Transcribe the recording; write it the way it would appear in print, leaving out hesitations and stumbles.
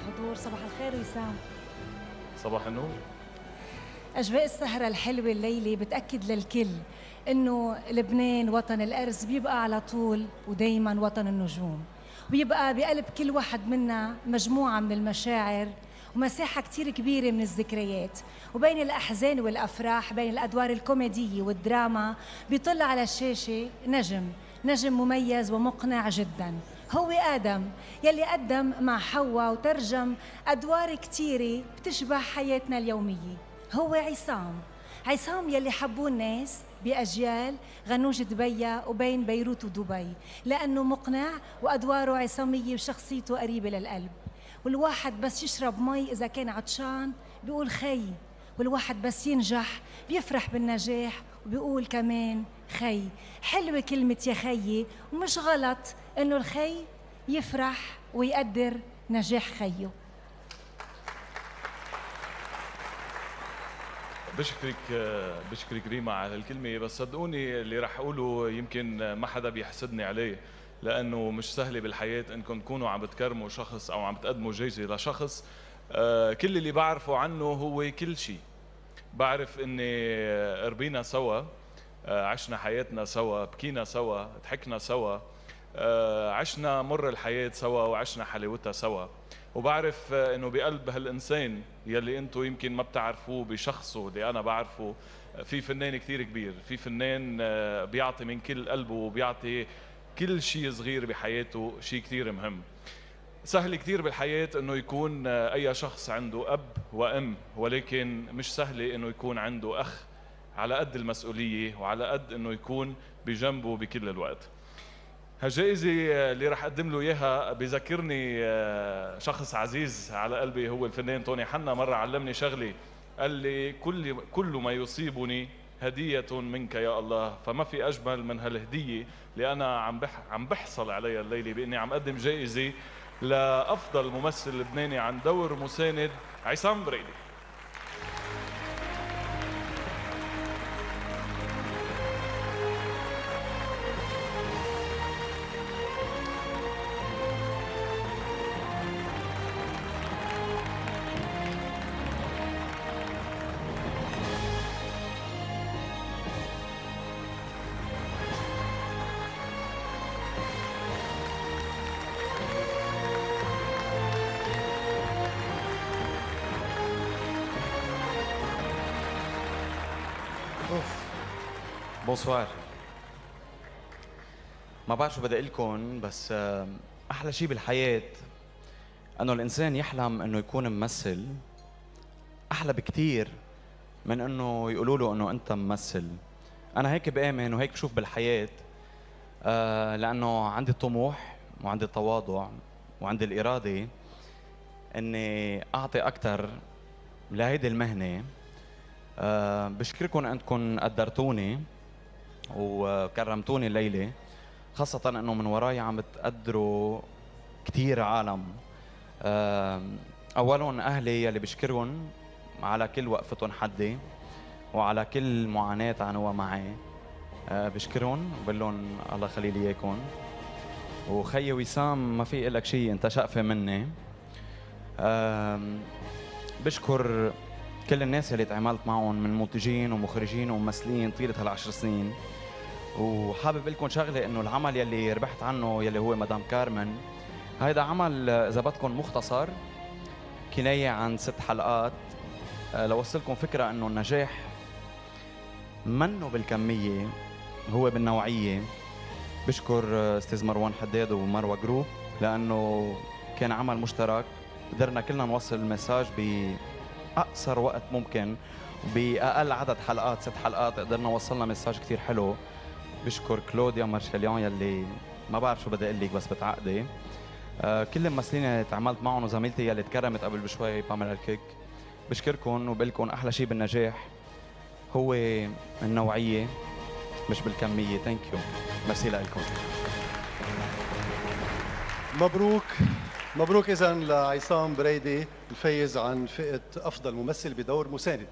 الحضور. صباح الخير وسام. صباح النور. أجواء السهرة الحلوة الليلة بتأكد للكل إنه لبنان وطن الأرز بيبقى على طول ودايماً وطن النجوم، وبيبقى بقلب كل واحد منا مجموعة من المشاعر ومساحة كتير كبيرة من الذكريات، وبين الأحزان والأفراح، بين الأدوار الكوميدية والدراما بيطل على الشاشة نجم مميز ومقنع جداً. هو آدم يلي قدم مع حواء وترجم أدوار كتيرة بتشبه حياتنا اليومية. هو عصام يلي حبوه الناس بأجيال غنوج دبي وبين بيروت ودبي، لأنه مقنع وأدواره عصامية وشخصيته قريبة للقلب. والواحد بس يشرب مي إذا كان عطشان بيقول خي، والواحد بس ينجح بيفرح بالنجاح وبيقول كمان خي. حلوة كلمة يا خيي، ومش غلط إنه الخي يفرح ويقدر نجاح خيه. بشكرك ريما على هالكلمة، بس صدقوني اللي رح أقوله يمكن ما حدا بيحسدني عليه، لأنه مش سهلة بالحياة إنكم تكونوا عم بتكرموا شخص أو عم بتقدموا جايزة لشخص. كل اللي بعرفه عنه هو كل شيء. بعرف إني ربينا سوا، عشنا حياتنا سوا، بكينا سوا، ضحكنا سوا، عشنا مر الحياة سوا وعشنا حلاوتها سوا. وبعرف انه بقلب هالانسان يلي انتم يمكن ما بتعرفوه بشخصه اللي انا بعرفه، في فنان كثير كبير، في فنان بيعطي من كل قلبه وبيعطي كل شيء صغير بحياته شيء كثير مهم. سهل كثير بالحياة انه يكون اي شخص عنده اب وام، ولكن مش سهل انه يكون عنده اخ على قد المسؤولية وعلى قد انه يكون بجنبه بكل الوقت. هالجائزة اللي رح أقدم له إياها بذكرني شخص عزيز على قلبي، هو الفنان توني حنا. مرة علمني شغلي، قال لي كل ما يصيبني هدية منك يا الله، فما في أجمل من هالهدية اللي أنا عم بحصل عليها الليلة، بإني عم أقدم جائزة لأفضل ممثل لبناني عن دور مساند، عصام بريدي. بونسوار. ما بعرف شو بدي اقول لكم، بس احلى شيء بالحياه انه الانسان يحلم انه يكون ممثل. احلى بكثير من انه يقولوا له انه انت ممثل. انا هيك بامن وهيك بشوف بالحياه، لانه عندي الطموح وعندي التواضع وعندي الاراده اني اعطي اكثر لهيدي المهنه. بشكركم انكم قدرتوني وكرمتوني الليله، خاصه انه من وراي عم تقدروا كثير عالم. اولهم اهلي يلي بشكرهم على كل وقفتهم حدي وعلى كل معاناه عانوها معي. بشكرهم وبقول لهم الله يخلي لي اياكم. وخيي وسام ما في لك شيء، انت شقفه مني. بشكر كل الناس اللي تعاملت معهم من منتجين ومخرجين وممثلين طيله هال10 سنين. وحابب لكم شغله، انه العمل يلي ربحت عنه يلي هو مدام كارمن، هيدا عمل اذا بدكم مختصر، كنايه عن 6 حلقات، لوصلكم فكره انه النجاح منه بالكميه، هو بالنوعيه. بشكر استاذ مروان حداد ومروه جروب، لانه كان عمل مشترك، قدرنا كلنا نوصل المساج بأقصر وقت ممكن، بأقل عدد حلقات 6 حلقات قدرنا وصلنا مساج كثير حلو. بشكر كلوديا مارشاليون يلي ما بعرف شو بدي اقول لك بس بتعقدي. كل الممثلين اللي تعاملت معهم وزميلتي يلي تكرمت قبل بشوي باميلا الكيك، بشكركم وبقول لكم احلى شيء بالنجاح هو النوعيه مش بالكميه. ثانك يو، ميرسي لكم. مبروك مبروك اذا لعصام بريدي الفايز عن فئه افضل ممثل بدور مساند.